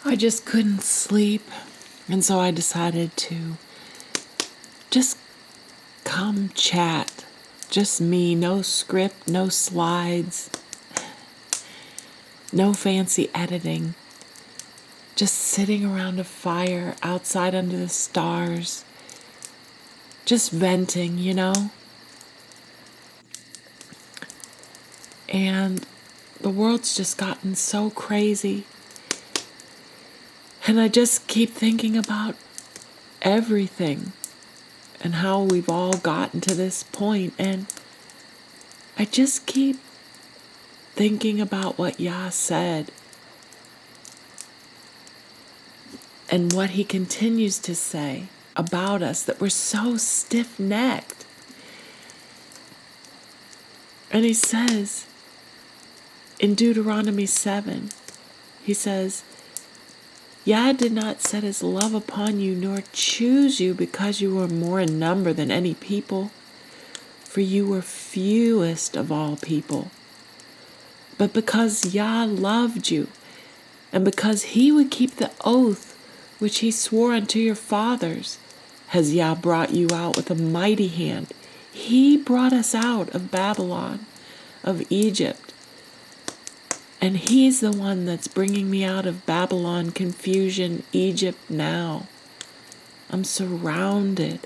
I just couldn't sleep. And so I decided to just come chat. Just me, no script, no slides, no fancy editing. Just sitting around a fire outside under the stars. Just venting, And the world's just gotten so crazy. And I just keep thinking about everything and how we've all gotten to this point. And I just keep thinking about what Yah said and what he continues to say about us, that we're so stiff-necked. And he says in Deuteronomy 7, he says, Yah did not set his love upon you, nor choose you because you were more in number than any people, for you were fewest of all people. But because Yah loved you, and because he would keep the oath which he swore unto your fathers, has Yah brought you out with a mighty hand. He brought us out of Babylon, of Egypt. And he's the one that's bringing me out of Babylon, confusion, Egypt now. I'm surrounded.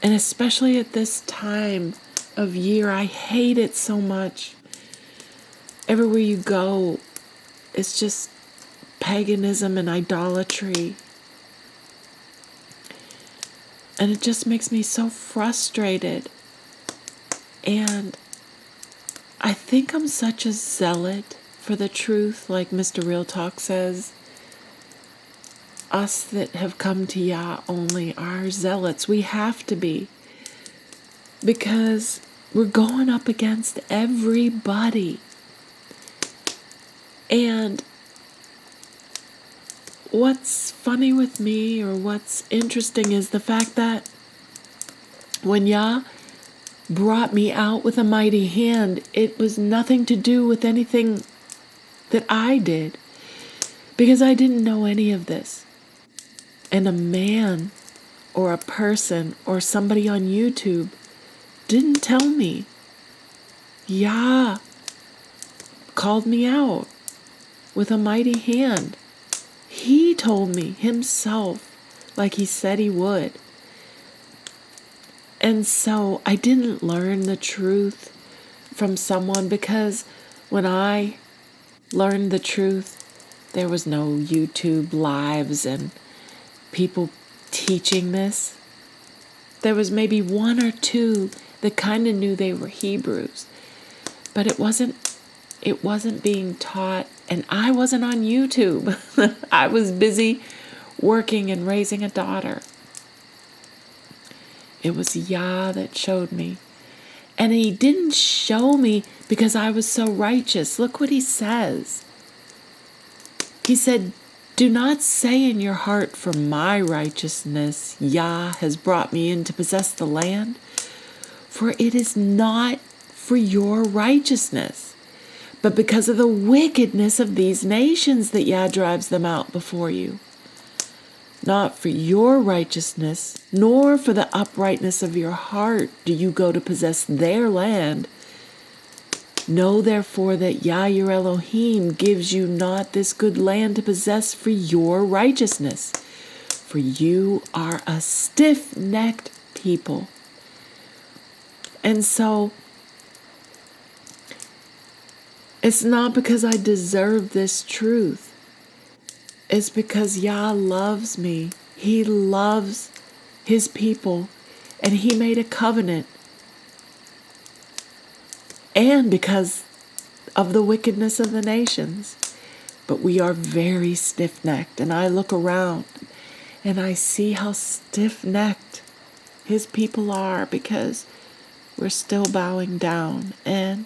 And especially at this time of year, I hate it so much. Everywhere you go, it's just paganism and idolatry. And it just makes me so frustrated. And I think I'm such a zealot for the truth, like Mr. Real Talk says. Us that have come to Yah only are zealots. We have to be. Because we're going up against everybody. And what's funny with me, or what's interesting, is the fact that when Yah brought me out with a mighty hand, it was nothing to do with anything that I did, because I didn't know any of this. And a man or a person or somebody on YouTube didn't tell me. Yah called me out with a mighty hand. He told me himself, like he said he would. And so I didn't learn the truth from someone, because when I learned the truth, there was no YouTube lives and people teaching this. There was maybe one or two that kind of knew they were Hebrews, but it wasn't being taught, and I wasn't on YouTube. I was busy working and raising a daughter. It was Yah that showed me. And he didn't show me because I was so righteous. Look what he says. He said, do not say in your heart, for my righteousness Yah has brought me in to possess the land. For it is not for your righteousness, but because of the wickedness of these nations that Yah drives them out before you. Not for your righteousness, nor for the uprightness of your heart do you go to possess their land. Know therefore that Yah your Elohim gives you not this good land to possess for your righteousness, for you are a stiff-necked people. And so, it's not because I deserve this truth. It's because Yah loves me. He loves his people, and he made a covenant. And because of the wickedness of the nations. But we are very stiff-necked, and I look around and I see how stiff-necked his people are, because we're still bowing down. And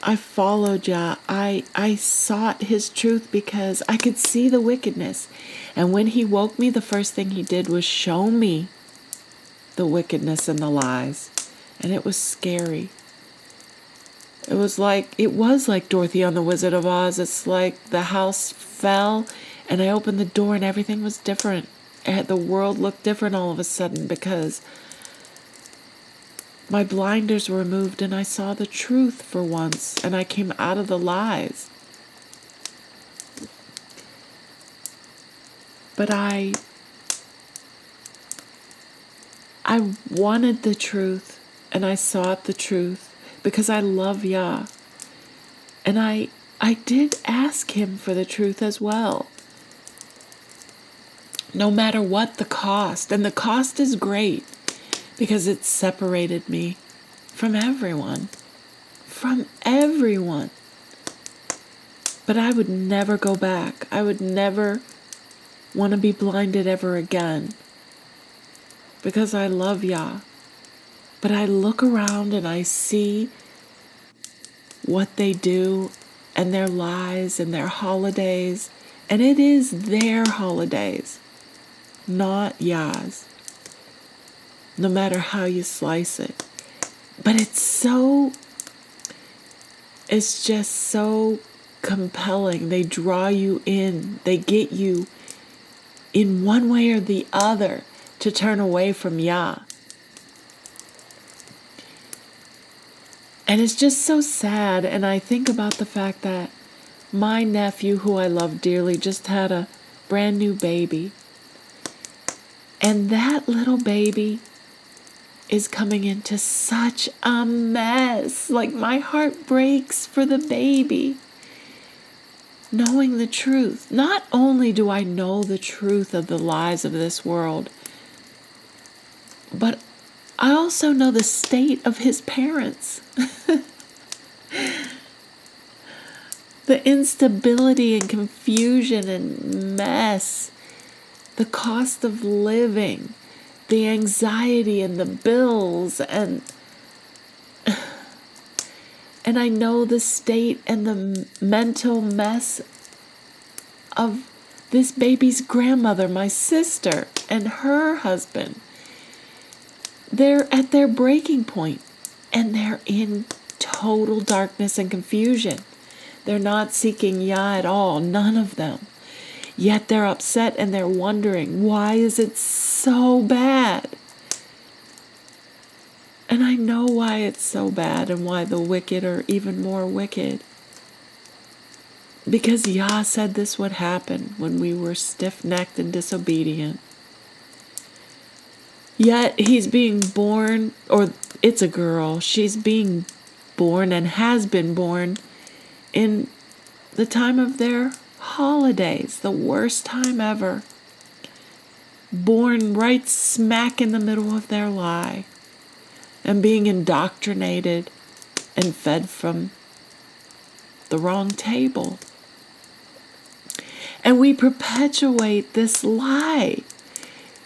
I followed Yah. I sought his truth because I could see the wickedness. And when he woke me, the first thing he did was show me the wickedness and the lies. And it was scary. It was like Dorothy on the Wizard of Oz. It's like the house fell and I opened the door and everything was different. The world looked different all of a sudden because my blinders were removed and I saw the truth for once and I came out of the lies. But I wanted the truth and I sought the truth because I love Yah. And I did ask him for the truth as well. No matter what the cost. And the cost is great because it separated me from everyone. From everyone. But I would never go back. I would never want to be blinded ever again. Because I love Yah. But I look around and I see what they do and their lies and their holidays. And it is their holidays, not Yah's. No matter how you slice it. But it's just so compelling. They draw you in. They get you in one way or the other to turn away from Yah. And it's just so sad. And I think about the fact that my nephew, who I love dearly, just had a brand new baby. And that little baby is coming into such a mess. Like, my heart breaks for the baby. Knowing the truth. Not only do I know the truth of the lies of this world, but I also know the state of his parents. The instability and confusion and mess. The cost of living. The anxiety and the bills. And I know the state and the mental mess of this baby's grandmother, my sister, and her husband. They're at their breaking point, and they're in total darkness and confusion. They're not seeking Yah at all, none of them. Yet they're upset and they're wondering, why is it so bad? And I know why it's so bad and why the wicked are even more wicked. Because Yah said this would happen when we were stiff-necked and disobedient. Yet he's being born, or it's a girl, she's being born and has been born in the time of their holidays, the worst time ever. Born right smack in the middle of their lie and being indoctrinated and fed from the wrong table. And we perpetuate this lie.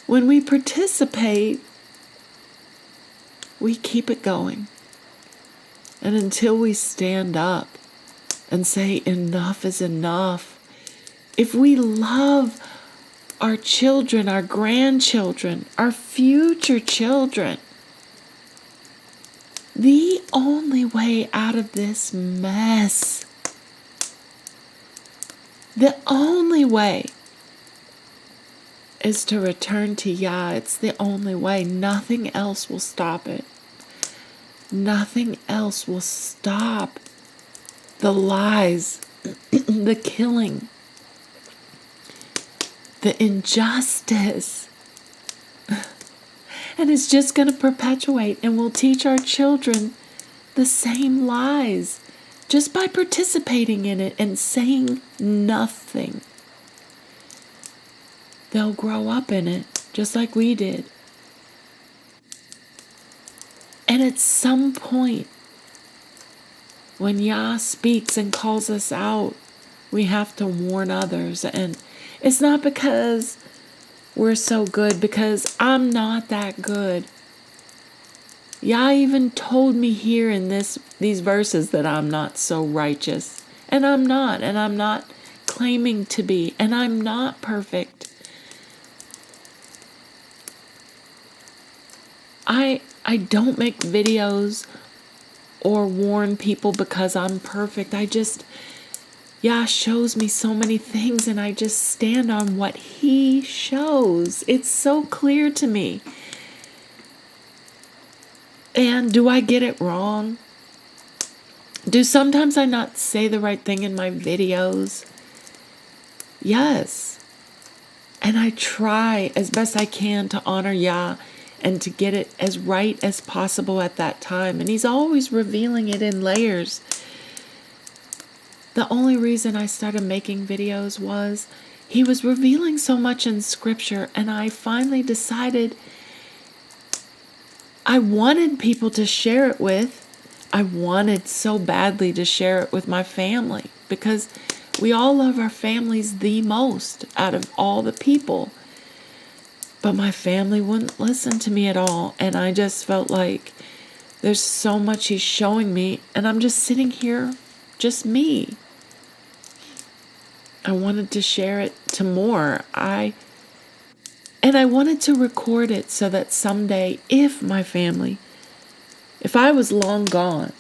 When we participate, we keep it going. And until we stand up and say enough is enough, if we love our children, our grandchildren, our future children, the only way out of this mess, the only way is to return to Yah. It's the only way. Nothing else will stop it. Nothing else will stop the lies, the killing, the injustice. And it's just going to perpetuate, and we'll teach our children the same lies just by participating in it and saying nothing. They'll grow up in it, just like we did. And at some point, when Yah speaks and calls us out, we have to warn others. And it's not because we're so good, because I'm not that good. Yah even told me here in these verses that I'm not so righteous. And I'm not claiming to be, and I'm not perfect. I don't make videos or warn people because I'm perfect. Yah shows me so many things, and I just stand on what He shows. It's so clear to me. And do I get it wrong? Do sometimes I not say the right thing in my videos? Yes. And I try as best I can to honor Yah and to get it as right as possible at that time. And He's always revealing it in layers. The only reason I started making videos was He was revealing so much in Scripture, and I finally decided I wanted people to share it with. I wanted so badly to share it with my family, because we all love our families the most out of all the people. But my family wouldn't listen to me at all, and I just felt like there's so much He's showing me, and I'm just sitting here, just me. I wanted to share it to more. And I wanted to record it so that someday, if I was long gone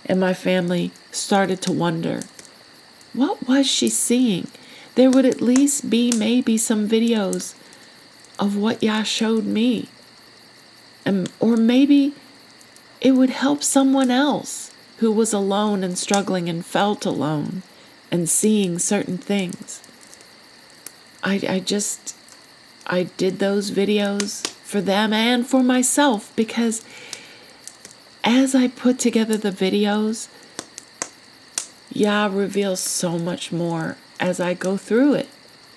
and my family started to wonder, what was she seeing? There would at least be maybe some videos of what Yah showed me. Or maybe it would help someone else who was alone and struggling and felt alone and seeing certain things. I did those videos for them and for myself, because as I put together the videos, Yah reveals so much more as I go through it,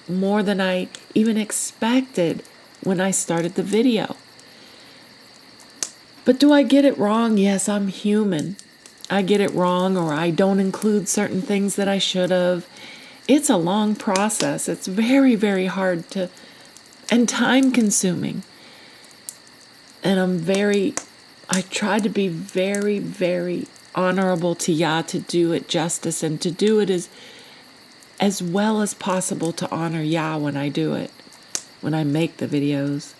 more than I even expected when I started the video. But do I get it wrong? Yes, I'm human. I get it wrong, or I don't include certain things that I should have. It's a long process. It's very, very hard and time consuming. And I try to be very, very honorable to Yah, to do it justice and to do it as well as possible to honor Yah when I do it, when I make the videos.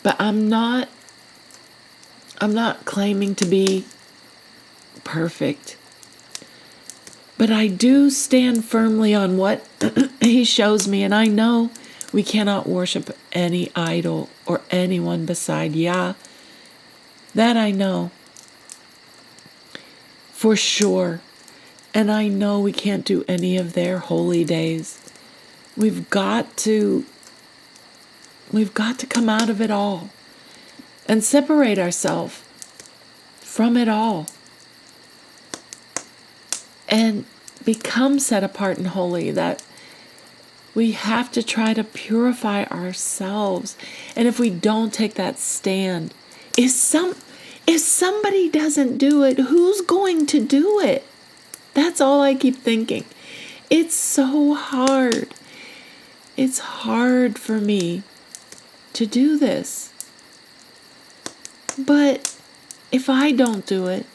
But I'm not claiming to be perfect. But I do stand firmly on what He shows me, and I know we cannot worship any idol or anyone beside Yah. That I know for sure. And I know we can't do any of their holy days. We've got to come out of it all and separate ourselves from it all and become set apart and holy. That we have to try to purify ourselves. And if we don't take that stand, if somebody doesn't do it, who's going to do it? That's all I keep thinking. It's so hard. It's hard for me to do this. But if I don't do it,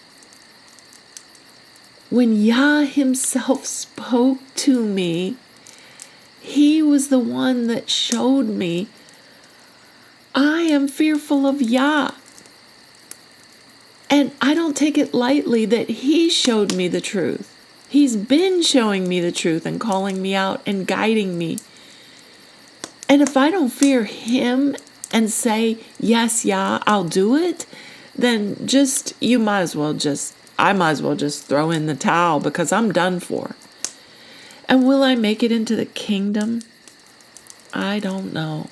when Yah Himself spoke to me, He was the one that showed me, I am fearful of Yah. And I don't take it lightly that He showed me the truth. He's been showing me the truth and calling me out and guiding me. And if I don't fear Him and say, yes, Yah, I'll do it, then I might as well just throw in the towel, because I'm done for. And will I make it into the kingdom? I don't know.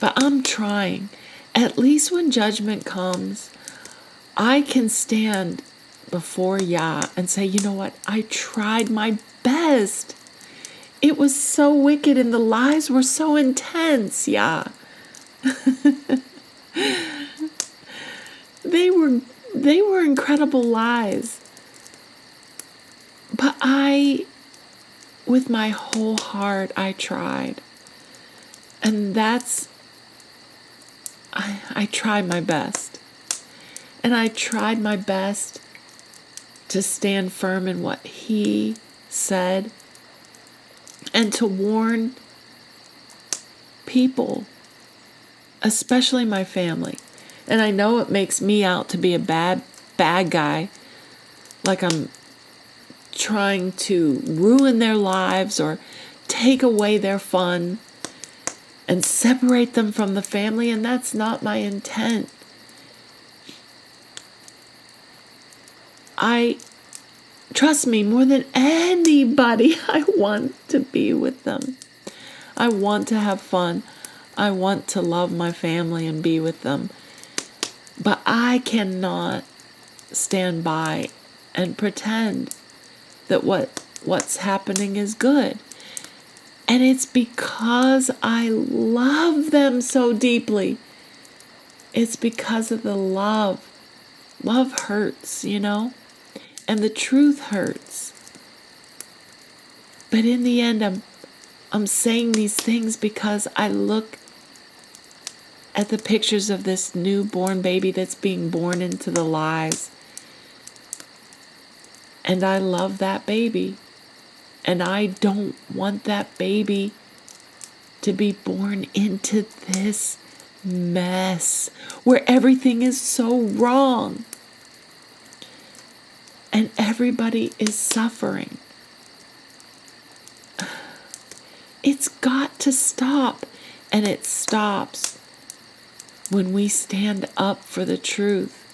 But I'm trying. At least when judgment comes, I can stand before Yah and say, you know what? I tried my best. It was so wicked and the lies were so intense, Yah. They were incredible lies. But with my whole heart, I tried. And I tried my best. And I tried my best to stand firm in what He said and to warn people especially my family. And I know it makes me out to be a bad guy, like I'm trying to ruin their lives or take away their fun and separate them from the family, and that's not my intent. Trust me, more than anybody, I want to be with them. I want to have fun. I want to love my family and be with them. But I cannot stand by and pretend that what's happening is good. And it's because I love them so deeply. It's because of the love. Love hurts, and the truth hurts. But in the end, I'm saying these things because I look at the pictures of this newborn baby that's being born into the lies. And I love that baby. And I don't want that baby to be born into this mess where everything is so wrong. And everybody is suffering. It's got to stop. And it stops when we stand up for the truth.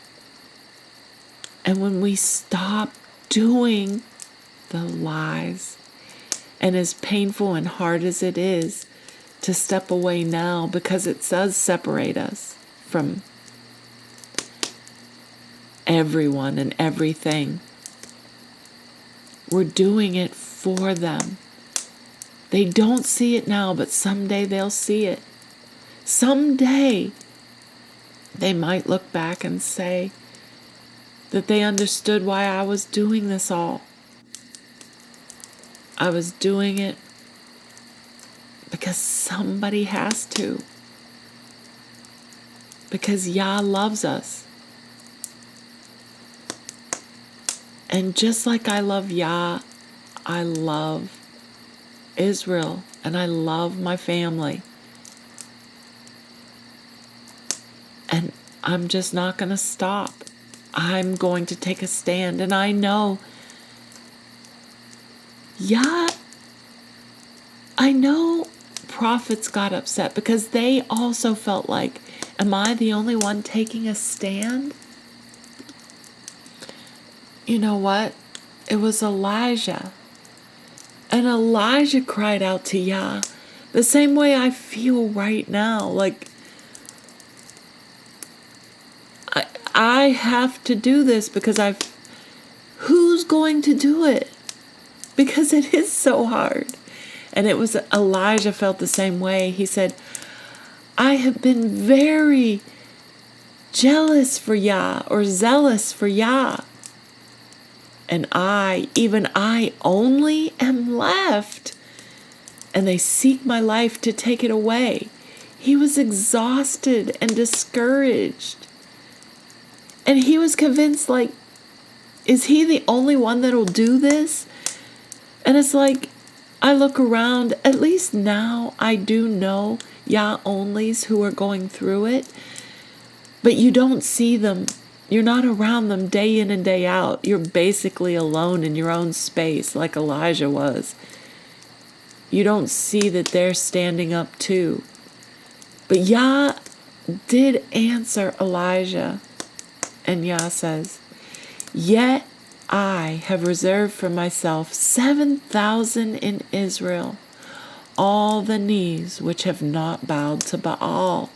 And when we stop doing the lies. And as painful and hard as it is to step away now, because it does separate us from everyone and everything, we're doing it for them. They don't see it now, but someday they'll see it. Someday they might look back and say that they understood why I was doing this all. I was doing it because somebody has to. Because Yah loves us. And just like I love Yah, I love Israel, and I love my family. And I'm just not going to stop. I'm going to take a stand. And I know I know prophets got upset because they also felt like, am I the only one taking a stand? You know what? It was Elijah. And Elijah cried out to Yah the same way I feel right now. Like, I have to do this because who's going to do it? Because it is so hard. And it was Elijah felt the same way. He said, I have been very jealous for Yah or zealous for Yah. And even I only am left. And they seek my life to take it away. He was exhausted and discouraged. And he was convinced, like, is he the only one that'll do this? And it's like, I look around, at least now I do know Yah-onlys who are going through it. But you don't see them. You're not around them day in and day out. You're basically alone in your own space, like Elijah was. You don't see that they're standing up too. But Yah did answer Elijah. And Yah says, yet I have reserved for myself 7,000 in Israel, all the knees which have not bowed to Baal.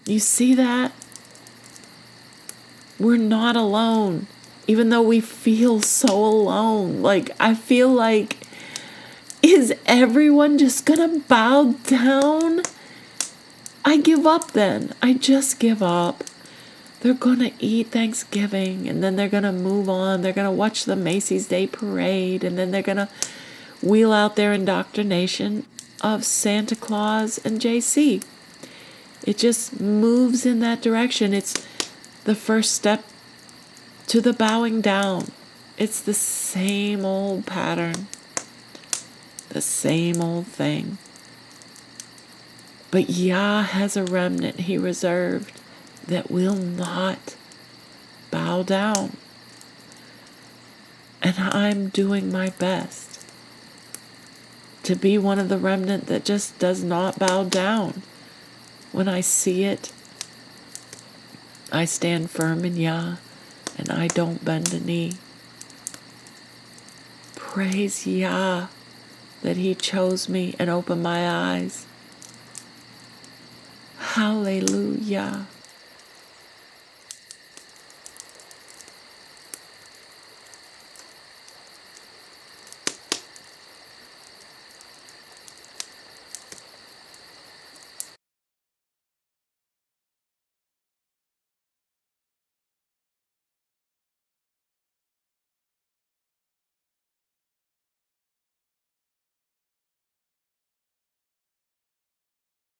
You see that? We're not alone, even though we feel so alone. Like, I feel like, is everyone just gonna bow down? I give up then. I just give up. They're going to eat Thanksgiving, and then they're going to move on. They're going to watch the Macy's Day Parade, and then they're going to wheel out their indoctrination of Santa Claus and JC. It just moves in that direction. It's the first step to the bowing down. It's the same old pattern, the same old thing. But Yah has a remnant He reserved that will not bow down. And I'm doing my best to be one of the remnant that just does not bow down. When I see it, I stand firm in Yah, and I don't bend a knee. Praise Yah that He chose me and opened my eyes. Hallelujah.